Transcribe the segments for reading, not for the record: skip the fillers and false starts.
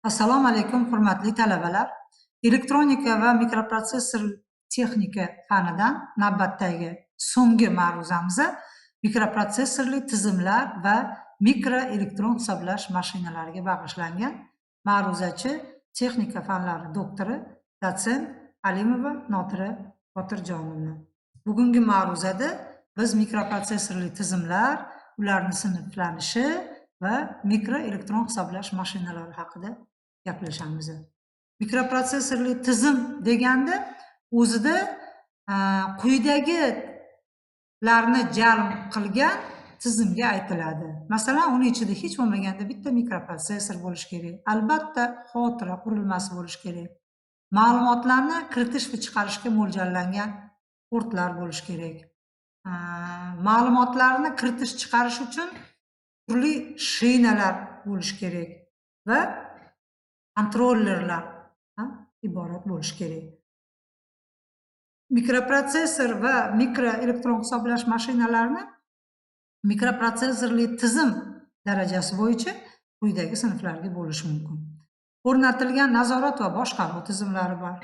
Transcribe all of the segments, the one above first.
Assalomu alaykum, hurmatli talabalar. Elektronika va mikroprotsessor texnika fanidan navbatdagi so'nggi ma'ruzamiz mikroprotsessorli tizimlar va mikroelektron hisoblash mashinalariga bag'ishlangan. Ma'ruzachi texnika fanlari doktori, dotsent Alimova Notira Botirjonovna. Bugungi ma'ruzada biz mikroprotsessorli tizimlar, ularning sinflanishi va mikroelektron hisoblash mashinalari haqida gaplashamiz. Mikroprotsessorli tizim deganda o'zida quyidagilarni jalb qilgan tizimga aytiladi. Masalan, uning ichida hech bo'lmaganda bitta mikroprotsessor bo'lishi kerak. Albatta, xotira qurilmasi bo'lishi kerak. Ma'lumotlarni kiritish va chiqarishga mo'ljallangan portlar bo'lishi kerak. Ma'lumotlarni kiritish, chiqarish uchun turli shinalar bo'lishi kerak va kontrollerlar iborat bo'lishi kerak. Mikroprotsessor va mikroelektron hisoblash mashinalarini mikroprotsessorli tizim darajasi bo'yicha quyidagi sinflarga bo'lish mumkin. O'rnatilgan nazorat va boshqaruv tizimlari bor.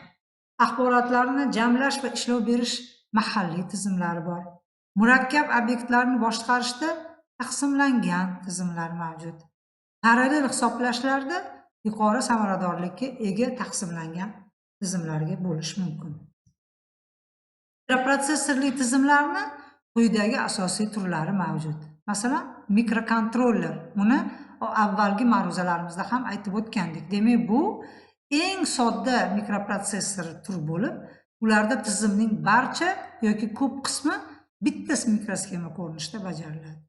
Axborotlarni jamlash va ishlov berish mahalliy tizimlari bor. Murakkab obyektlarni boshqarishda taqsimlangan tizimlar mavjud. Parallel hisoblashlarda yuqori samaradorlikka ega taqsimlangan tizimlarga bo'lish mumkin. Mikroprotsessorli tizimlarni quyidagi asosiy turlari mavjud. Masalan, mikrokontroller. Uni avvalgi ma'ruzalarimizda ham aytib o'tgandik. Demak, bu eng sodda mikroprotsessor tur bo'lib, ularda tizimning barcha yoki ko'p qismi bitta mikrosxema ko'rinishida bajariladi.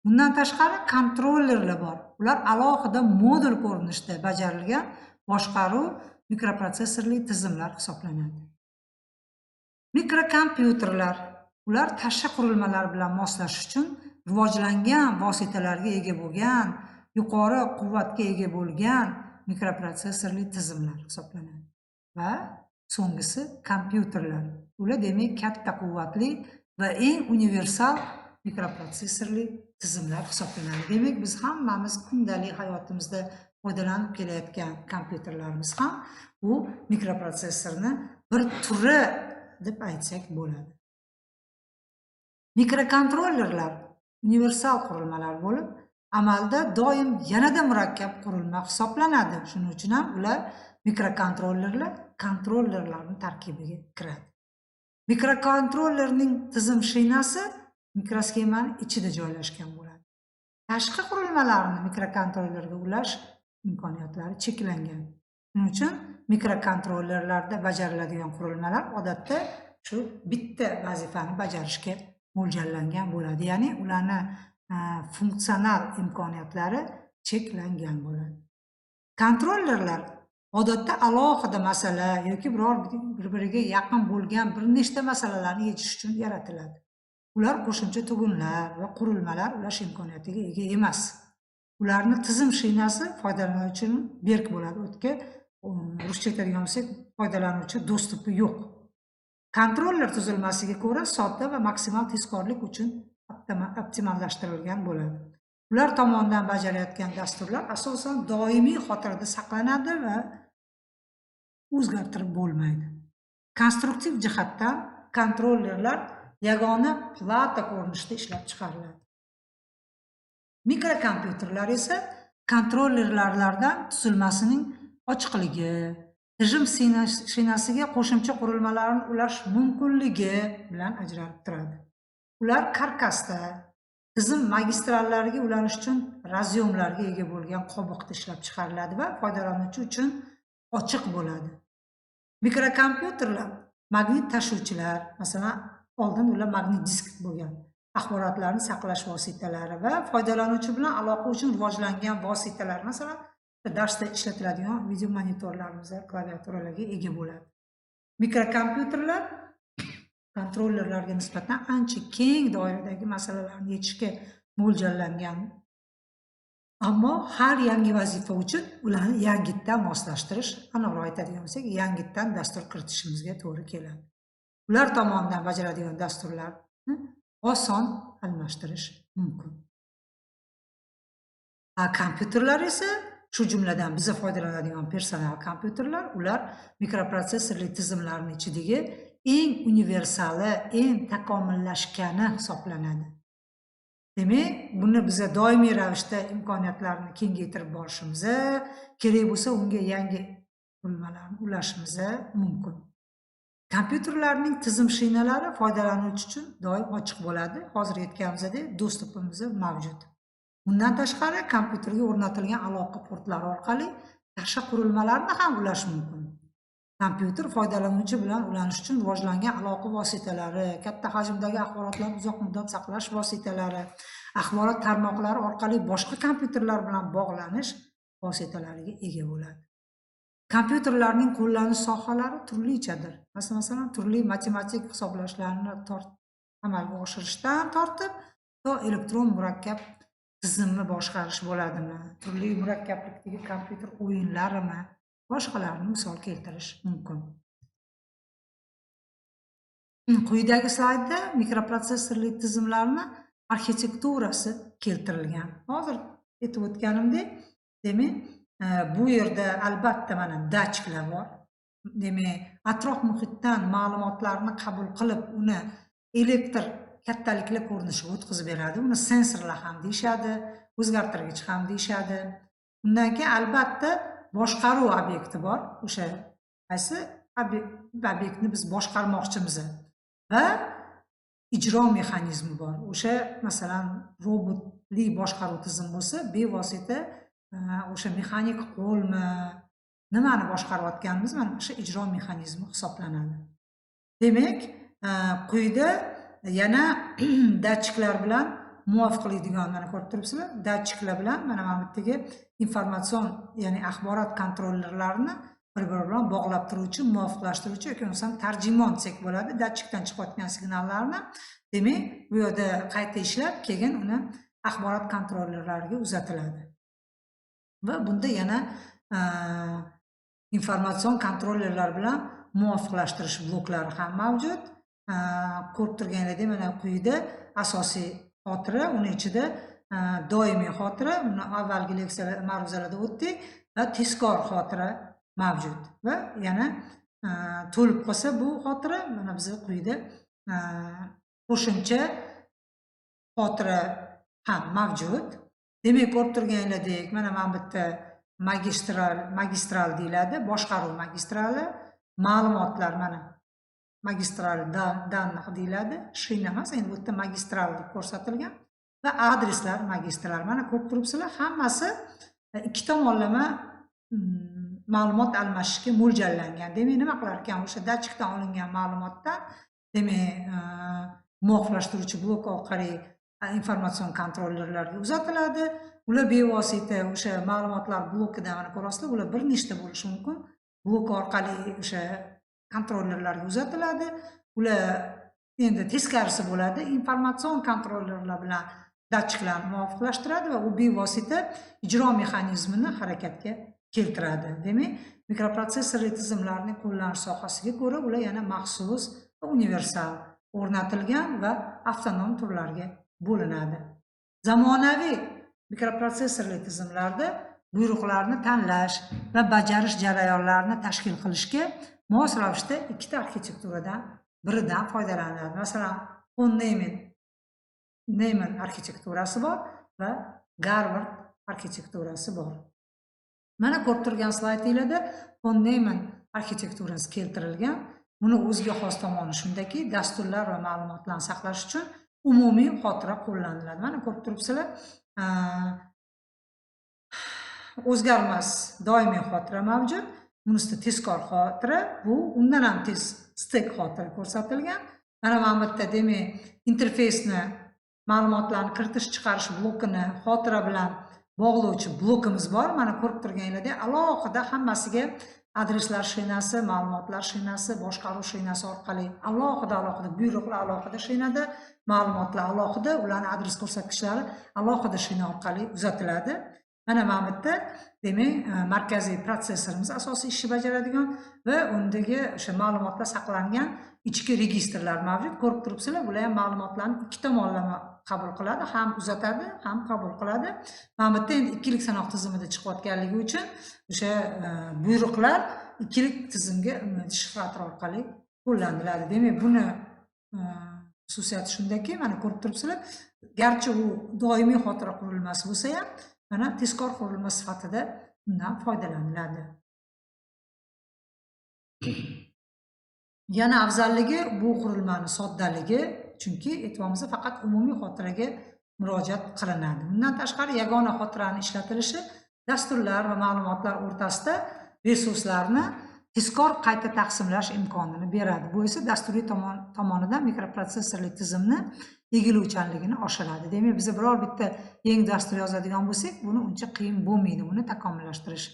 Bundan tashqari kontrollerlar bor. Ular alohida modul ko'rinishida bajarilgan boshqaruv mikroprotsessorli tizimlar hisoblanadi. Mikrokompyuterlar. Ular tashqi qurilmalar bilan moslashish uchun rivojlangan vositalarga ega bo'lgan, yuqori quvvatga ega bo'lgan mikroprotsessorli tizimlar hisoblanadi. Va so'nggisi kompyuterlar. Ular demak katta quvvatli va eng universal mikroprotsessorli tizimlar hisoblanadi. Demak, biz hammamiz kundalik hayotimizda foydalanib kelayotgan kompyuterlarimiz ham bu mikroprotsessorni bir turi deb aytsak bo'ladi. Mikrokontrollerlar universal qurilmalar bo'lib, amalda doim yanada murakkab qurilma hisoblanadi. Shuning uchun ham ular mikrokontrollerlar kontrollerlarning tarkibiga kiradi. Mikrokontrollerning tizim shinasi mikrosxemaning ichida joylashgan bo'ladi. Tashqi qurilmalarni mikrokontrollerga ulash imkoniyatlari cheklangan. Shuning uchun mikrokontrollerlarda bajariladigan qurilmalar odatda shu bitta vazifani bajarishga mo'ljallangan bo'ladi. Ya'ni ularni funksional imkoniyatlari cheklangan bo'ladi. Kontrollerlar odatda alohida masala yoki biror bir-biriga yaqin bo'lgan bir nechta masalalarni yechish uchun yaratiladi. Ular qo'shimcha tugunlar va qurilmalar ulash imkoniyatiga ega emas. Ularning tizim shinasi foydalanuvchining berk bo'ladi. O'tga ruscha aytadigan bo'lsak, foydalanuvchi dostupi yo'q. Kontroller tuzilmasiga ko'ra sodda va maksimal tezkorlik uchun optimallashtirilgan bo'ladi. Ular tomonidan bajarilayotgan dasturlar asosan doimiy xotirada saqlanadi va o'zgartirib bo'lmaydi. Konstruktiv jihatdan kontrollerlar yagona plata ko'rinishida ishlab chiqariladi. Mikrokompyuterlar esa kontrollerlardan tuzilmasining ochiqligi, rejim shinasiga qo'shimcha qurilmalarni ulash mumkinligi bilan ajralib turadi. Ular karkasda tizim magistrallariga ulanish uchun razyomlarga ega bo'lgan qobiqda ishlab chiqariladi va foydalanuvchi uchun ochiq bo'ladi. Mikrokompyuterlar magnit tashuvchilar, masalan, oldin ular magnit disk bo'lgan, axborotlarni saqlash vositalari va foydalanuvchi bilan aloqa uchun rivojlangan vositalar, masalan, darsda ishlatiladigan video monitorlarimiz, klaviaturalarga ega bo'ladi. Mikrokompyuterlar kontrollerlarga nisbatan ancha keng doiradagi masalalarni yechishga mo'ljallangan. Ammo har yangi vazifa uchun ularni yangitdan moslashtirish, aniqroq aytadigan bo'lsak, yangitdan dastur kiritishimizga to'g'ri keladi. Ular tomonidan bajaradigan dasturlarni oson almashtirish mumkin. Kompyuterlar esa shu jumladan biz foydalanadigan personal kompyuterlar, ular mikroprotsessorli tizimlarning ichidagi eng universali, eng takomillashgani hisoblanadi. Demak, buni biz doimiy ravishda imkoniyatlarni kengaytirib borishimiz, kerak bo'lsa unga yangi qurilmalarni ulashimiz mumkin. Kompyuterlarning tizim shinalari foydalanuvchi uchun doim ochiq bo'ladi. Hozir aytganimizdek, dostupimiz mavjud. Bundan tashqari, kompyuterga o'rnatilgan aloqa portlari orqali tashqi qurilmalarni ham ulash mumkin. Kompyuter foydalanuvchi bilan ulanish uchun rivojlangan aloqa vositalari, katta hajmdagi axborotlarni uzoq muddat saqlash vositalari, axborot tarmoqlari orqali boshqa kompyuterlar bilan bog'lanish vositalariga ega bo'ladi. Kompyuterlarning qo'llanish sohalari turlichadir. Masalan, turli matematik hisoblashlarni amalga oshirishdan tortib, to elektron murakkab tizimni boshqarish bo'ladimi, turli murakkablikdagi kompyuter o'yinlarimi, boshqalarni misol keltirish mumkin. Quyidagi slaydda mikroprotsessorli tizimlarni arxitekturasi keltirilgan. Hozir aytib o'tganimdek, demak, bu yerda albatta mana datchiklar bor. Demak, atrof muhitdan ma'lumotlarni qabul qilib, uni elektr kattalikli ko'rinishga o'tkazib beradi. Uni sensorlar ham deyshadi, o'zgartirgich ham deyshadi. Undan keyin albatta boshqaruv obyekti bor. O'sha qaysi obyektni biz boshqarmoqchimiz va ijro mexanizmi bor. O'sha masalan robotli boshqaruv tizimi bo'lsa, bevosita o'sha mexanik qo'lmi, nimani boshqarayotganimiz mana o'sha ijro mexanizmi hisoblanadi. Demak, quyida yana datchiklar bilan muvofiqlaydigan, mana ko'rib turibsizlar, datchiklar bilan mana bu yerdagi informatsion, ya'ni axborot kontrollerlarini bir-biri bilan bog'lab turuvchi, muvofiqlashtiruvchi yoki bo'lmasam tarjimon desak bo'ladi, datchikdan chiqayotgan signallarni, demak, bu yerda qayta ishlab, keyin uni axborot kontrollerlariga uzatiladi. Va bunda yana informatsion kontrollerlar bilan muvofiqlashtirish bloklari ham mavjud. Ko'rib turganingizda mana quyida asosiy xotira, uni ichida doimiy xotira, uni avvalgi leksiyalar ma'ruzalarda o'tdik, va tezkor xotira mavjud. Va yana to'lib qolsa bu xotira mana biz quyida qo'shimcha xotira ham mavjud. Demak, ko'rib turganinglardek, mana bu yerda magistral deyiladi, boshqaruv magistrali, ma'lumotlar mana magistral данных deyiladi, shina emas, endi bu yerda magistral deb ko'rsatilgan va adreslar magistral. Mana ko'rib turibsizlar, hammasi ikki tomonlama ma'lumot almashishga mo'ljallangan. Demak, nima qilar ekan, o'sha datchikdan olingan ma'lumotdan, demak, muvofiqlashtiruvchi blok orqali informatsion kontrollerlarga uzatiladi. Ular bevosita o'sha ma'lumotlar blokidan mana ko'rasizlar, ular bir nechta bo'lishi mumkin. Blok orqali o'sha kontrollerlarga uzatiladi. Ular endi teskarisi bo'ladi, informatsion kontrollerlar bilan datchiklarni muvofiqlashtiradi va u bevosita ijro mexanizmini harakatga keltiradi. Demak, mikroprotsessorli tizimlarning qo'llanish sohasiga ko'ra ular yana maxsus va universal o'rnatilgan va avtonom turlarga bo'linadi. Zamonaviy mikroprotsessorli tizimlarda buyruqlarni tanlash va bajarish jarayonlarini tashkil qilishga mos ravishda ikkita arxitekturadan biridan foydalaniladi. Masalan, von Neumann arxitekturasi bor va Garvard arxitekturasi bor. Mana ko'rib turgan slaydlarda von Neumann arxitekturasi keltirilgan. Buni o'ziga xos tomoni shundaki, dasturlar va ma'lumotlarni saqlash uchun umumiy xotira qo'llaniladi. Mana ko'rib turibsizlar, o'zgarmas doimiy xotira mavjud. Bunisida tezkor xotira, bu undan ham tez stek xotira ko'rsatilgan. Mana bu yerda demak, interfeysni, ma'lumotlarni kiritish chiqarish blokini xotira bilan bog'lovchi blokimiz bor. Mana ko'rib turganinglardek, alohida hammasiga adreslar shinasi, ma'lumotlar shinasi, boshqaruv shinasi orqali alohida buyruqlar alohida shinada, ma'lumotlar alohida, ularning adres ko'rsatkichlari alohida shina orqali uzatiladi. Mana bu yerda demak, markaziy protsessorimiz asosiy ishni bajaradigan va undagi o'sha ma'lumotlar saqlangan ichki registrlar mavjud. Ko'rib turibsizlar, bular ham ma'lumotlarni ikki tomonlama qabul qiladi, ham uzatadi, ham qabul qiladi. Mana bu yerda endi ikkilik sanoq tizimida chiqayotganligi uchun o'sha buyruqlar ikkilik tizimga shifrator orqali qo'llaniladi. Demak, buni xususiyati shundaki, mana ko'rib turibsizlar, garchi u doimiy xotira qurilmasi bo'lsa ham, mana tezkor qurilma sifatida bundan foydalaniladi. Yana afzalligi bu qurilmani soddaligi, chunki e'tiboringizga faqat umumiy xotiraga murojaat qilinadi. Bundan tashqari yagona xotirani ishlatilishi dasturlar va ma'lumotlar o'rtasida resurslarni tezkor qayta taqsimlash imkonini beradi. Bu esa dasturiy tomonidan mikroprotsessorli tizimni egiluvchanligini oshiradi. Demak, biz biror bitta yangi dastur yozadigan bo'lsak, buni uncha qiyin bo'lmaydi buni takomillashtirish.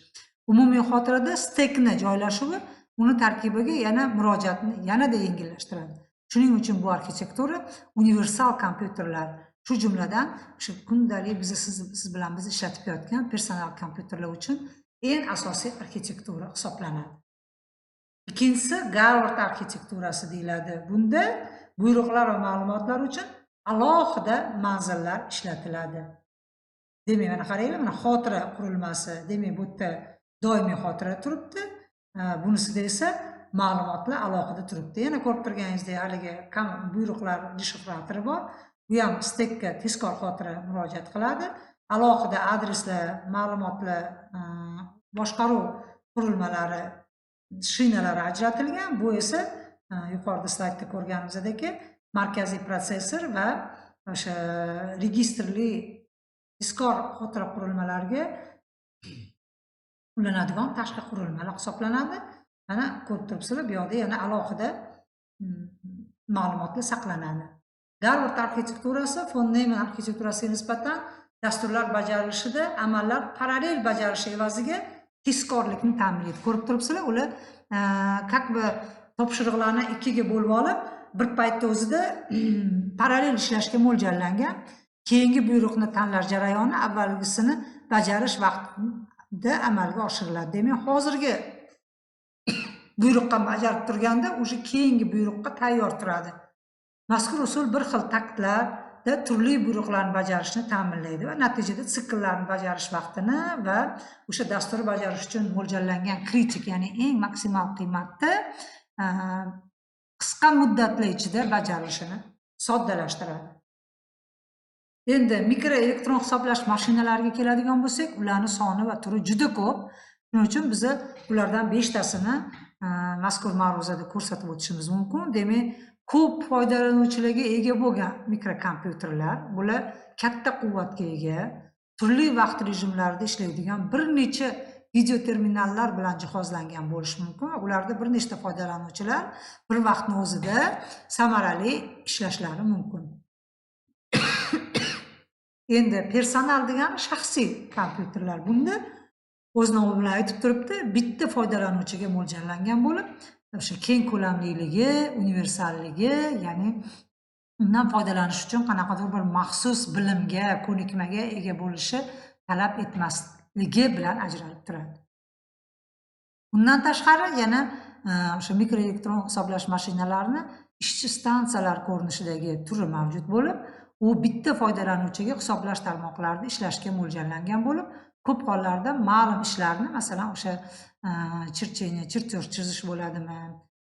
Umumiy xotirada stekni joylashuvi uni tarkibiga yana murojaatni yanada yengillashtiradi. Shuning uchun bu arxitektura universal kompyuterlar, shu jumladan o'sha kundalik siz bilan biz ishlatib kelayotgan personal kompyuterlar uchun eng asosiy arxitektura hisoblanadi. Ikkinchisi Garvard arxitekturasi deyiladi. Bunda buyruqlar va ma'lumotlar uchun alohida manzillar ishlatiladi. Demak, mana qaranglar, mana xotira qurilmasi, demak, bu yerda doimiy xotira turibdi. Bunisida esa ma'lumotlar alohida turibdi. Yana ko'rib turganingizdek, haligi buyruqlar deshifratori bor. Bu ham stekka tezkor xotira murojaat qiladi. Alohida adreslar, ma'lumotlar, boshqaruv qurilmalari, shinalari ajratilgan. Bu esa yuqorida slaydda ko'rganimizdek markaziy protsessor va o'sha registrli tezkor xotira qurilmalariga ulanadigan tashqi qurilmalar hisoblanadi. Mana ko'rib turibsizlar, bu yerda yana alohida ma'lumotlar saqlanadi. Garvard arxitekturasi von Neumann arxitekturasiga nisbatan dasturlar bajarilishida amallar parallel bajarishi evaziga tezkorlikni ta'minlaydi. Ko'rib turibsizlar, ular как бы topshiriqlarni ikkiga bo'lib olib, bir paytda o'zida parallel ishlashga mo'ljallangan. Keyingi buyruqni tanlash jarayoni avvalgisini bajarish vaqtida amalga oshiriladi. Demak, hozirgi buyruqqa bajarib turganda o'sha keyingi buyruqqa tayyor turadi. Mazkur usul bir xil taktlarda turli buyruqlarni bajarishni ta'minlaydi va natijada sikllarni bajarish vaqtini va o'sha dasturni bajarish uchun mo'ljallangan kritik, ya'ni eng maksimal qiymatda qisqa muddatlar ichida bajarilishini soddalashtiradi. Endi mikroelektron hisoblash mashinalariga keladigan bo'lsak, ularning soni va turi juda ko'p. Shuning uchun biz ulardan 5 tasini mazkur ma'ruzada ko'rsatib o'tishimiz mumkin. Demak, ko'p foydalanuvchilarga ega bo'lgan mikrokompyuterlar, bular katta quvvatga ega, turli vaqt rejimlarida ishlaydigan bir necha video terminallar bilan jihozlangan bo'lishi mumkin. Ularda bir nechta foydalanuvchilar bir vaqtning o'zida samarali ishlashlari mumkin. Endi personal degani shaxsiy kompyuterlar. Bunda o'z nomi bilan aytib turibdi, bitta foydalanuvchiga mo'ljallangan bo'lib, o'sha keng ko'lamliligi, universalligi, ya'ni undan foydalanish uchun qanaqadir bir maxsus bilimga, ko'nikmaga ega bo'lishi talab etmasligi bilan ajralib turadi. Bundan tashqari yana o'sha mikroelektron hisoblash mashinalarini ishchi stansiyalar ko'rinishidagi turi mavjud bo'lib, u bitta foydalanuvchiga hisoblash tarmoqlarida ishlashga mo'ljallangan bo'lib, ko'p hollarda ma'lum ishlarni, masalan, o'sha chirtyosh chizish bo'ladimi,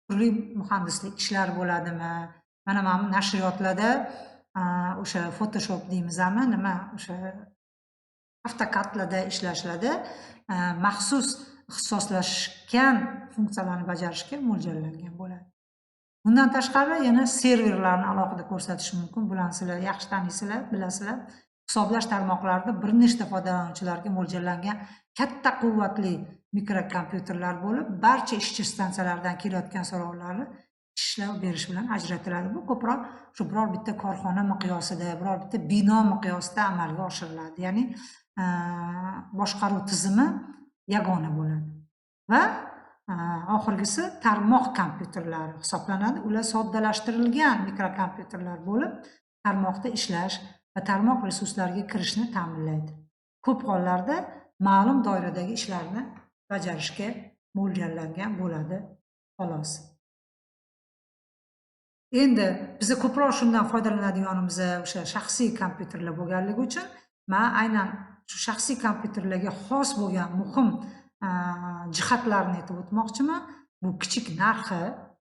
turli muhandislik ishlar bo'ladimi, mana nashriyotlarda o'sha Photoshop deymizmi, nima o'sha AutoCADlarda ishlashlarda maxsus ixtisoslashgan funksiyalarni bajarishga mo'ljallangan bo'ladi. Bundan tashqari yana serverlarni alohida ko'rsatish mumkin. Bularni sizlar yaxshi taniysizlar, bilasizlar. Hisoblash tarmoqlarida bir nechta foydalanuvchilarga mo'ljallangan katta quvvatli mikrokompyuterlar bo'lib, barcha ishchi stansiyalardan kelayotgan so'rovlarni ishlab berish bilan ajratiladi. Bu ko'proq shu biror bitta korxona miqyosida, biror bitta bino miqyosida amalga oshiriladi. Ya'ni boshqaruv tizimi yagona bo'ladi. Va oxirgisi tarmoq kompyuterlari hisoblanadi. Ular soddalashtirilgan mikrokompyuterlar bo'lib, tarmoqda ishlash va tarmoq resurslariga kirishni ta'minlaydi. ko'p hollarda ma'lum doiradagi ishlarni bajarishga mo'ljallangan bo'ladi, xolos. Endi biza ko'proq shundan foydalanadiganimiz o'sha shaxsiy kompyuterlar bo'lganligi uchun men aynan shu shaxsiy kompyuterlarga xos bo'lgan muhim jihatlarni aytib o'tmoqchiman. Bu kichik narxi,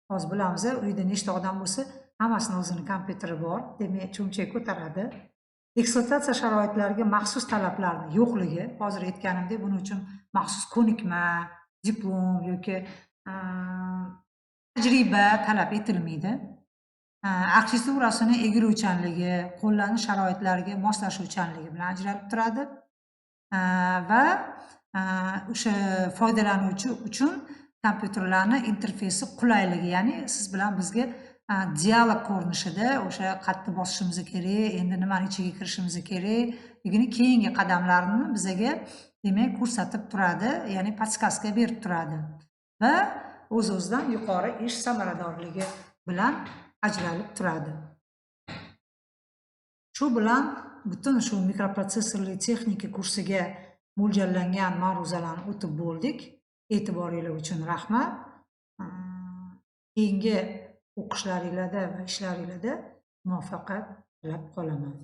hozir bilamiz, uyda nechta odam bo'lsa, hammasini o'zini kompyuteri bor, demak cho'mchak ko'taradi. Ekspluatatsiya sharoitlariga maxsus talablarning yo'qligi, hozir aytganimdek, buning uchun maxsus ko'nikma, diplom yoki tajriba talab etilmaydi. Aksessuarasini egiluvchanligi, qo'llanish sharoitlariga moslashuvchanligi bilan ajralib turadi. Va o'sha foydalanuvchi uchun kompyuterlarning interfeysi qulayligi, ya'ni siz bilan bizga dialog ko'rinishida o'sha qayerda bosishimiz kerak, endi nimani ichiga kirishimiz kerak, degani keyingi qadamlarni bizaga demak ko'rsatib turadi, ya'ni podskaska berib turadi va o'z-o'zidan yuqori ish samaradorligi bilan ajralib turadi. Shu bilan butun shu mikroprotsessorli texnika kursiga mo'ljallangan ma'ruzalarni o'tib bo'ldik. E'tiboringiz uchun rahmat. Keyingi o'qishlaringizda va ishlaringizda muvaffaqiyat tilab qolaman.